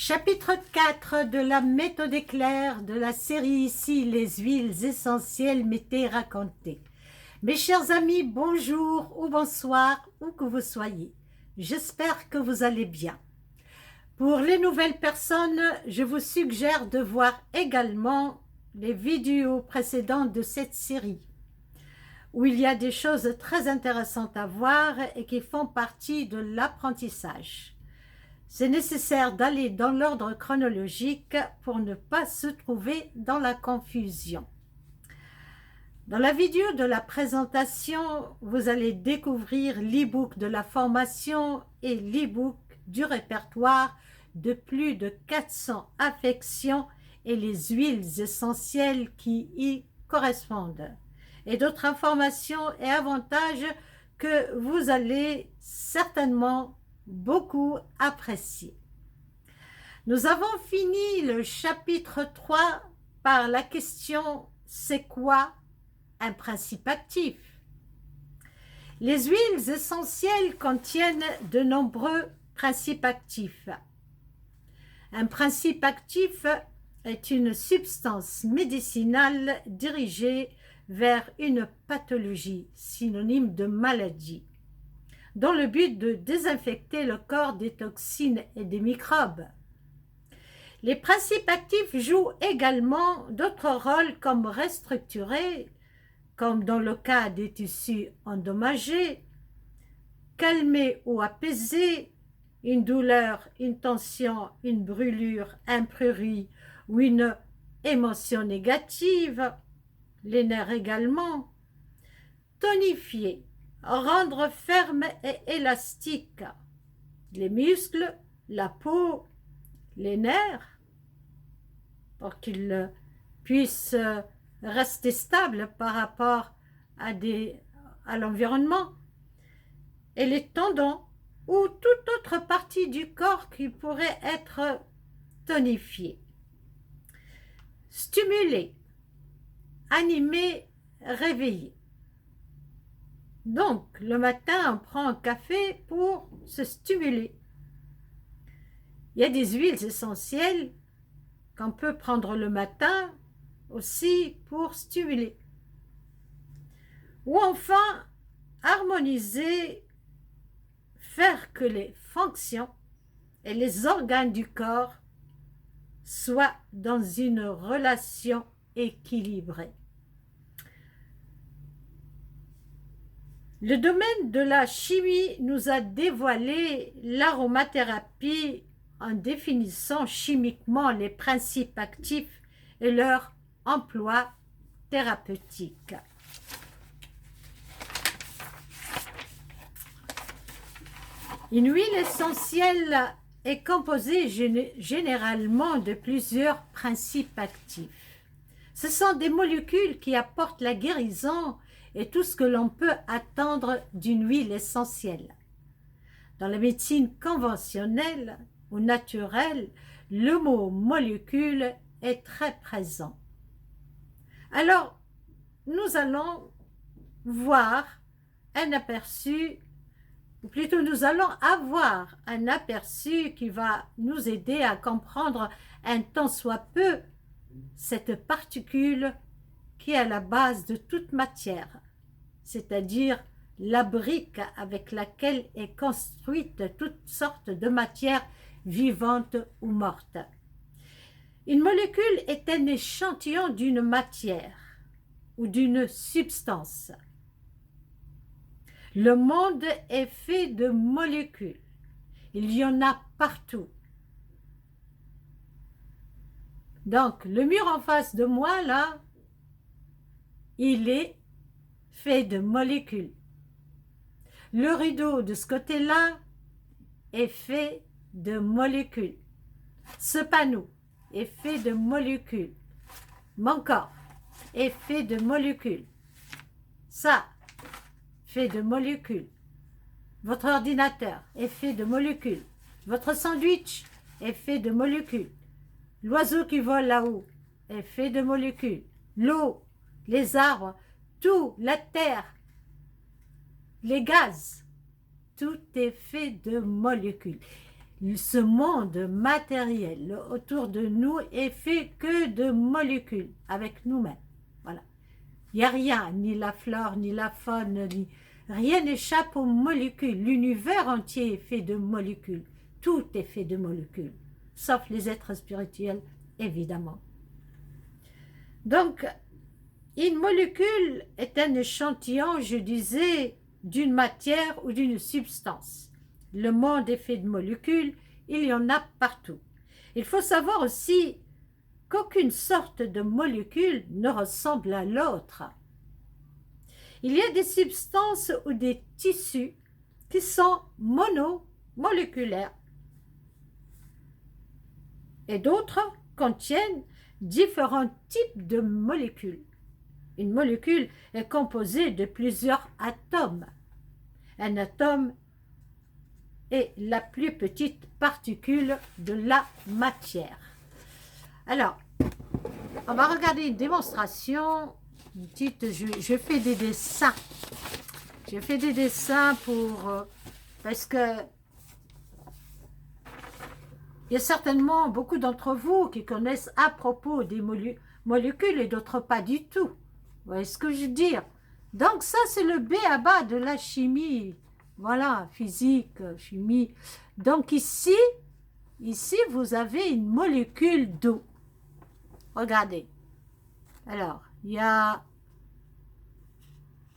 Chapitre 4 de la méthode éclair de la série ici, les huiles essentielles m'étaient racontées. Mes chers amis, bonjour ou bonsoir, où que vous soyez. J'espère que vous allez bien. Pour les nouvelles personnes, je vous suggère de voir également les vidéos précédentes de cette série, où il y a des choses très intéressantes à voir et qui font partie de l'apprentissage. C'est nécessaire d'aller dans l'ordre chronologique pour ne pas se trouver dans la confusion. Dans la vidéo de la présentation, vous allez découvrir l'e-book de la formation et l'e-book du répertoire de plus de 400 affections et les huiles essentielles qui y correspondent, et d'autres informations et avantages que vous allez certainement beaucoup apprécié. Nous avons fini le chapitre 3 par la question « C'est quoi un principe actif ?» Les huiles essentielles contiennent de nombreux principes actifs. Un principe actif est une substance médicinale dirigée vers une pathologie, synonyme de maladie, dans le but de désinfecter le corps des toxines et des microbes. Les principes actifs jouent également d'autres rôles comme restructurer, comme dans le cas des tissus endommagés, calmer ou apaiser une douleur, une tension, une brûlure, un prurit ou une émotion négative, les nerfs également, tonifier, rendre ferme et élastique les muscles, la peau, les nerfs, pour qu'ils puissent rester stables par rapport à l'environnement, et les tendons ou toute autre partie du corps qui pourrait être tonifiée. Stimuler, animer, réveiller. Donc, le matin, on prend un café pour se stimuler. Il y a des huiles essentielles qu'on peut prendre le matin aussi pour stimuler. Ou enfin, harmoniser, faire que les fonctions et les organes du corps soient dans une relation équilibrée. Le domaine de la chimie nous a dévoilé l'aromathérapie en définissant chimiquement les principes actifs et leur emploi thérapeutique. Une huile essentielle est composée généralement de plusieurs principes actifs. Ce sont des molécules qui apportent la guérison et tout ce que l'on peut attendre d'une huile essentielle. Dans la médecine conventionnelle ou naturelle, le mot molécule est très présent. Alors, nous allons voir un aperçu, ou plutôt nous allons avoir un aperçu qui va nous aider à comprendre un tant soit peu cette particule qui est à la base de toute matière, c'est-à-dire la brique avec laquelle est construite toutes sortes de matières vivantes ou mortes. Une molécule est un échantillon d'une matière ou d'une substance. Le monde est fait de molécules. Il y en a partout. Donc, le mur en face de moi, là, il est fait de molécules. Le rideau de ce côté-là est fait de molécules. Ce panneau est fait de molécules. Mon corps est fait de molécules. Ça, fait de molécules. Votre ordinateur est fait de molécules. Votre sandwich est fait de molécules. L'oiseau qui vole là-haut est fait de molécules. L'eau, les arbres, tout, la terre, les gaz, tout est fait de molécules. ce monde matériel autour de nous est fait que de molécules avec nous-mêmes. Voilà. Il n'y a rien, ni la flore, ni la faune, rien n'échappe aux molécules. L'univers entier est fait de molécules. Tout est fait de molécules, sauf les êtres spirituels, évidemment. Donc, une molécule est un échantillon, je disais, d'une matière ou d'une substance. Le monde est fait de molécules, il y en a partout. Il faut savoir aussi qu'aucune sorte de molécule ne ressemble à l'autre. Il y a des substances ou des tissus qui sont monomoléculaires et d'autres contiennent différents types de molécules. Une molécule est composée de plusieurs atomes. Un atome est la plus petite particule de la matière. Alors, on va regarder une démonstration. Je fais des dessins. Je fais des dessins parce que il y a certainement beaucoup d'entre vous qui connaissent à propos des molécules et d'autres pas du tout. Vous voyez ce que je veux dire? Donc ça, c'est le b.a.-ba de la chimie. Voilà, physique, chimie. Donc ici, vous avez une molécule d'eau. Regardez. Alors, il y a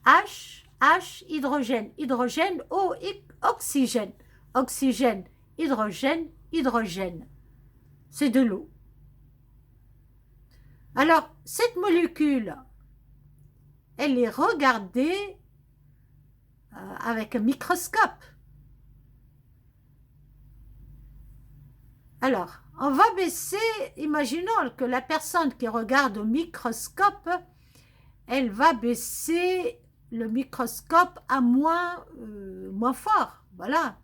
H, hydrogène, hydrogène, O, oxygène, oxygène, hydrogène, hydrogène. C'est de l'eau. Alors, cette molécule, elle est regardée avec un microscope. Alors, on va baisser, imaginons que la personne qui regarde au microscope, elle va baisser le microscope à moins fort, voilà.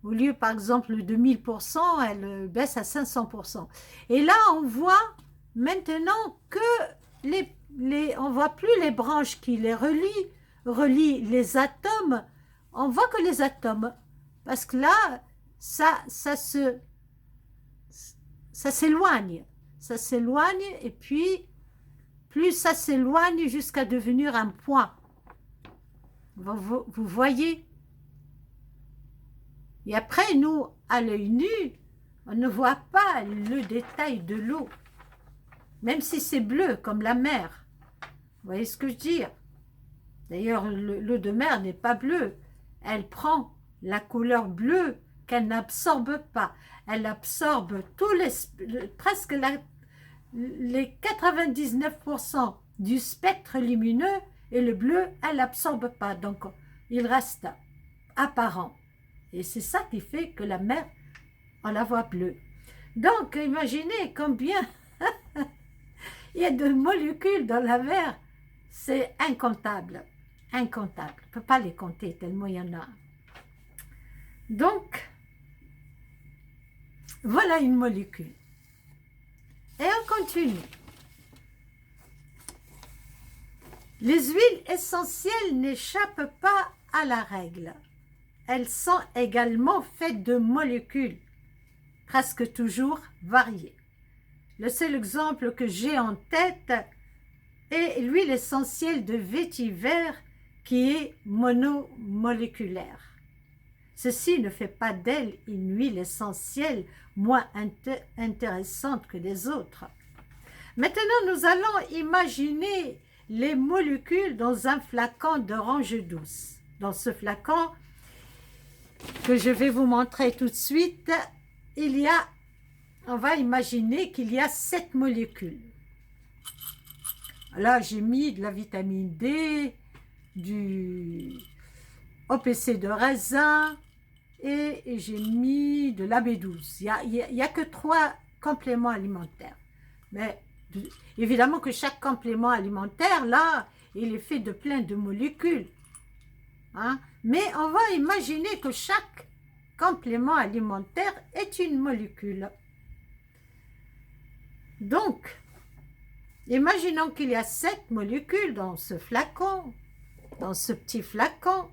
Au lieu, par exemple, de 1000%, elle baisse à 500%. Et là, on voit maintenant que on ne voit plus les branches qui les relient les atomes. On voit que les atomes, parce que là, ça s'éloigne. Ça s'éloigne et puis, plus ça s'éloigne jusqu'à devenir un point. Vous voyez? Et après, nous, à l'œil nu, on ne voit pas le détail de l'eau. Même si c'est bleu, comme la mer. Vous voyez ce que je veux dire? D'ailleurs, l'eau de mer n'est pas bleue. Elle prend la couleur bleue qu'elle n'absorbe pas. Elle absorbe presque les 99% du spectre lumineux et le bleu, elle n'absorbe pas. Donc, il reste apparent. Et c'est ça qui fait que la mer, on la voit bleue. Donc, imaginez combien il y a de molécules dans la mer. C'est incontable. Incontable. On ne peut pas les compter tellement il y en a. Donc, voilà une molécule. Et on continue. Les huiles essentielles n'échappent pas à la règle. Elles sont également faites de molécules, presque toujours variées. Le seul exemple que j'ai en tête est l'huile essentielle de vétiver qui est monomoléculaire. Ceci ne fait pas d'elle une huile essentielle moins intéressante que les autres. Maintenant, nous allons imaginer les molécules dans un flacon d'orange douce. Dans ce flacon que je vais vous montrer tout de suite, on va imaginer qu'il y a 7 molécules. Là, j'ai mis de la vitamine D, du OPC de raisin et j'ai mis de la B12. Il n'y a que 3 compléments alimentaires. Mais évidemment que chaque complément alimentaire, là, il est fait de plein de molécules. Hein? Mais on va imaginer que chaque complément alimentaire est une molécule. Donc, imaginons qu'il y a 7 molécules dans ce flacon. Dans ce petit flacon,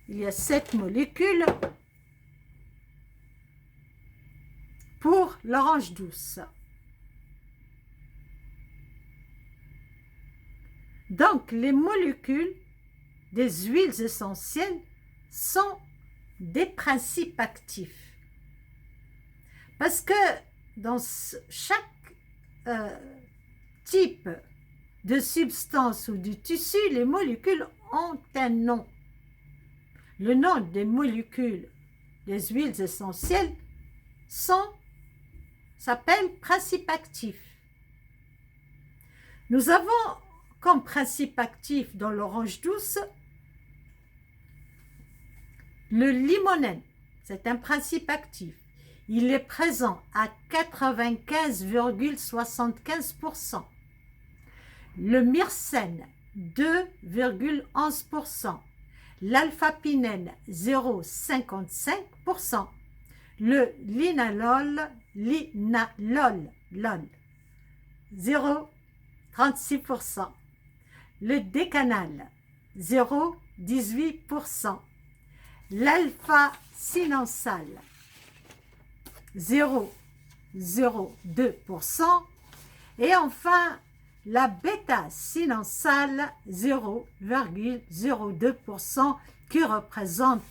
il y a 7 molécules. pour l'orange douce. Donc, les molécules des huiles essentielles sont des principes actifs. Parce que dans chaque type de substance ou de tissu, les molécules ont un nom. Le nom des molécules des huiles essentielles s'appelle principe actif. Nous avons comme principe actif dans l'orange douce le limonène. C'est un principe actif. Il est présent à 95,75%. Le myrcène, 2,11%. L'alpha-pinène, 0,55%. Le linalol, 0,36%. Le décanal, 0,18%. L'alpha-sinensal, 0,02%. Et enfin, la bêta-sinensale, 0,02%, qui représente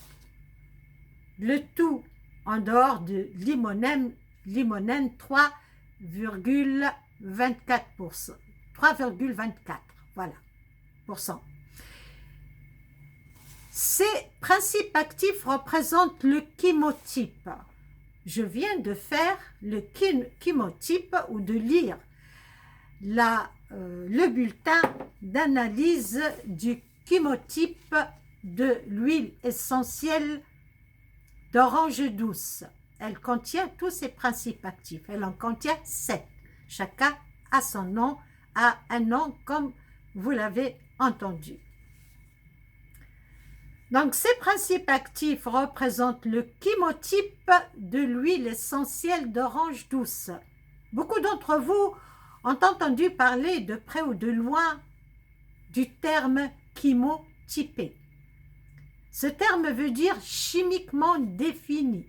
le tout en dehors de limonène 3,24%. 3,24, voilà, %. Ces principes actifs représentent le chemotype. Je viens de faire le chemotype ou de lire le bulletin d'analyse du chemotype de l'huile essentielle d'orange douce. Elle contient tous ces principes actifs. Elle en contient 7. Chacun a son nom, a un nom comme vous l'avez entendu. Donc, ces principes actifs représentent le chemotype de l'huile essentielle d'orange douce. Beaucoup d'entre vous ont entendu parler de près ou de loin du terme chemotypé. Ce terme veut dire chimiquement défini.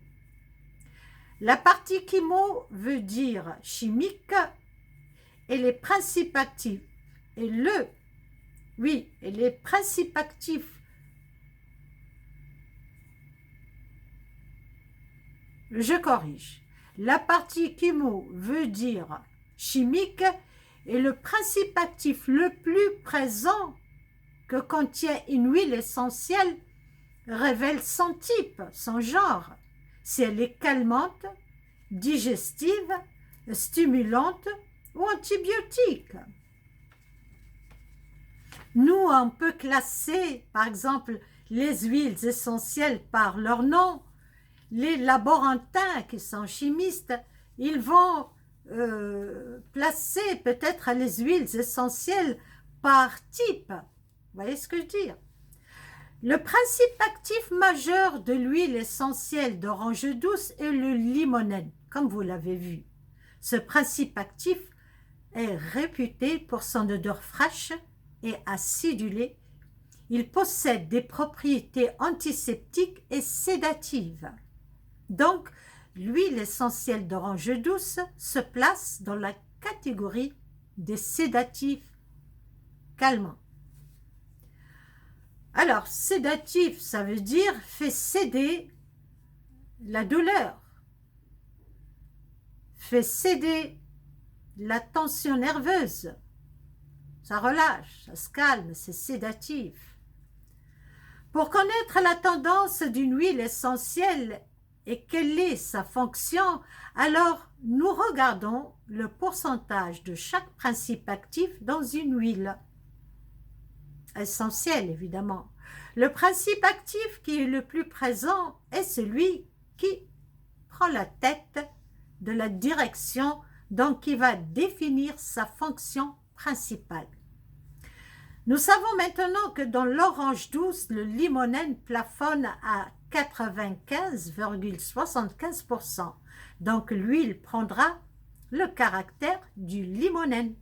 La partie chemo veut dire chimique et les principes actifs. Et les principes actifs je corrige. La partie chimo veut dire chimique et le principe actif le plus présent que contient une huile essentielle révèle son type, son genre. Si elle est calmante, digestive, stimulante ou antibiotique. Nous, on peut classer, par exemple, les huiles essentielles par leur nom. Les laborantins qui sont chimistes, ils vont placer peut-être les huiles essentielles par type. Vous voyez ce que je veux dire? Le principe actif majeur de l'huile essentielle d'orange douce est le limonène, comme vous l'avez vu. Ce principe actif est réputé pour son odeur fraîche et acidulée. Il possède des propriétés antiseptiques et sédatives. Donc, l'huile essentielle d'orange douce se place dans la catégorie des sédatifs calmants. Alors, sédatif, ça veut dire fait céder la douleur, fait céder la tension nerveuse. Ça relâche, ça se calme, c'est sédatif. Pour connaître la tendance d'une huile essentielle et quelle est sa fonction, alors nous regardons le pourcentage de chaque principe actif dans une huile essentielle, évidemment. Le principe actif qui est le plus présent est celui qui prend la tête de la direction, donc qui va définir sa fonction principale. Nous savons maintenant que dans l'orange douce, le limonène plafonne à 95,75%. Donc l'huile prendra le caractère du limonène.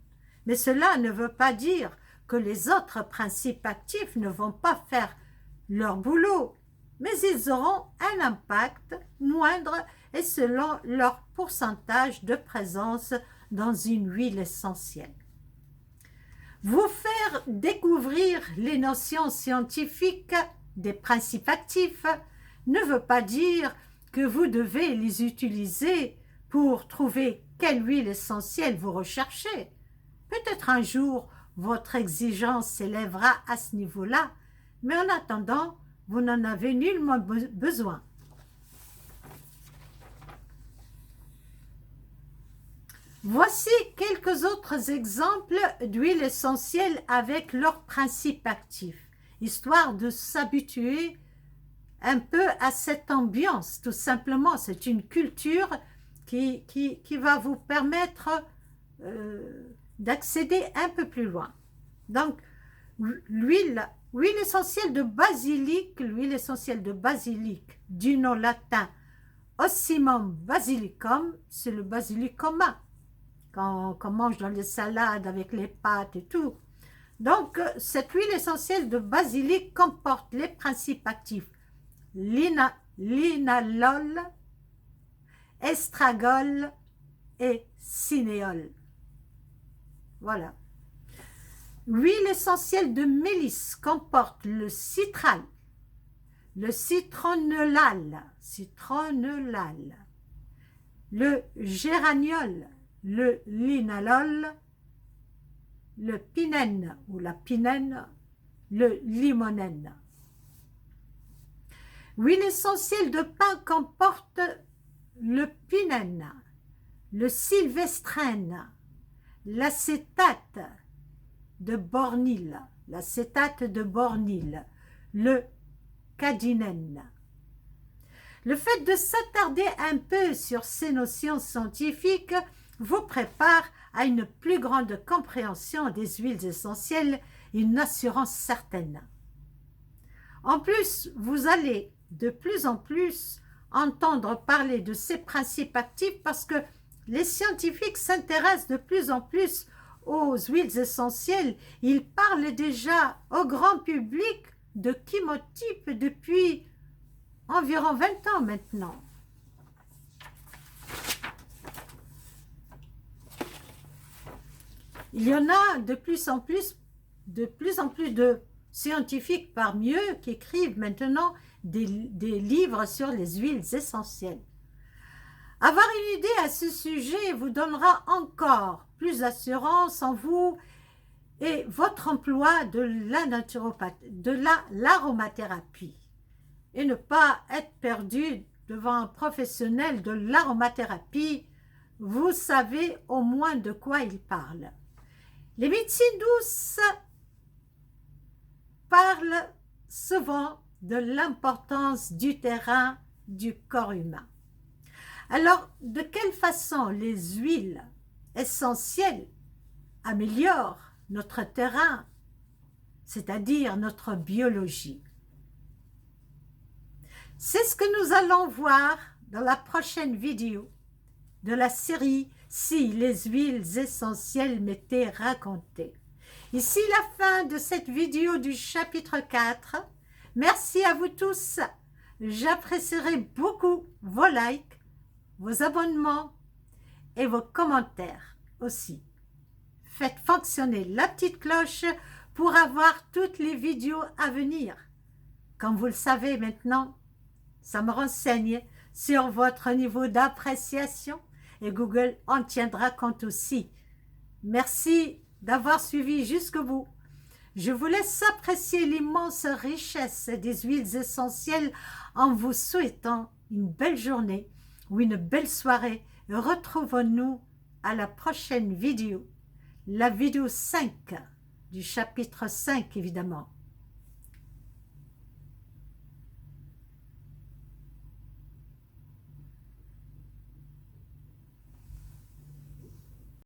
Mais cela ne veut pas dire que les autres principes actifs ne vont pas faire leur boulot. mais ils auront un impact moindre et selon leur pourcentage de présence dans une huile essentielle. Vous faire découvrir les notions scientifiques des principes actifs ne veut pas dire que vous devez les utiliser pour trouver quelle huile essentielle vous recherchez. Peut-être un jour, votre exigence s'élèvera à ce niveau-là, mais en attendant, vous n'en avez nullement besoin. Voici quelques autres exemples d'huiles essentielles avec leurs principes actifs, histoire de s'habituer un peu à cette ambiance, tout simplement. C'est une culture qui va vous permettre d'accéder un peu plus loin. Donc, l'huile essentielle de basilic, du nom latin Ocimum basilicum, c'est le basilic commun, qu'on mange dans les salades avec les pâtes et tout. Donc, cette huile essentielle de basilic comporte les principes actifs linalol, estragol et cinéole. Voilà. L'huile essentielle de mélisse comporte le citral, le citronellal, le géraniol, le linalol, le pinène ou la pinène, le limonène. L'huile essentielle de pin comporte le pinène, le sylvestrène, l'acétate de bornyle, le cadinène. Le fait de s'attarder un peu sur ces notions scientifiques vous prépare à une plus grande compréhension des huiles essentielles et une assurance certaine. En plus, vous allez de plus en plus entendre parler de ces principes actifs parce que les scientifiques s'intéressent de plus en plus aux huiles essentielles. Ils parlent déjà au grand public de chemotype depuis environ 20 ans maintenant. Il y en a de plus en plus de scientifiques parmi eux qui écrivent maintenant des livres sur les huiles essentielles. Avoir une idée à ce sujet vous donnera encore plus d'assurance en vous et votre emploi de l'aromathérapie. Et ne pas être perdu devant un professionnel de l'aromathérapie, vous savez au moins de quoi il parle. Les médecines douces parlent souvent de l'importance du terrain du corps humain. Alors, de quelle façon les huiles essentielles améliorent notre terrain, c'est-à-dire notre biologie? C'est ce que nous allons voir dans la prochaine vidéo de la série « Si les huiles essentielles m'étaient racontées ». Ici la fin de cette vidéo du chapitre 4. Merci à vous tous. J'apprécierai beaucoup vos likes, vos abonnements et vos commentaires aussi. Faites fonctionner la petite cloche pour avoir toutes les vidéos à venir. Comme vous le savez maintenant, ça me renseigne sur votre niveau d'appréciation et Google en tiendra compte aussi. Merci d'avoir suivi jusqu'au bout. Je vous laisse apprécier l'immense richesse des huiles essentielles en vous souhaitant une belle journée ou une belle soirée. Retrouvons-nous à la prochaine vidéo, la vidéo 5 du chapitre 5 évidemment.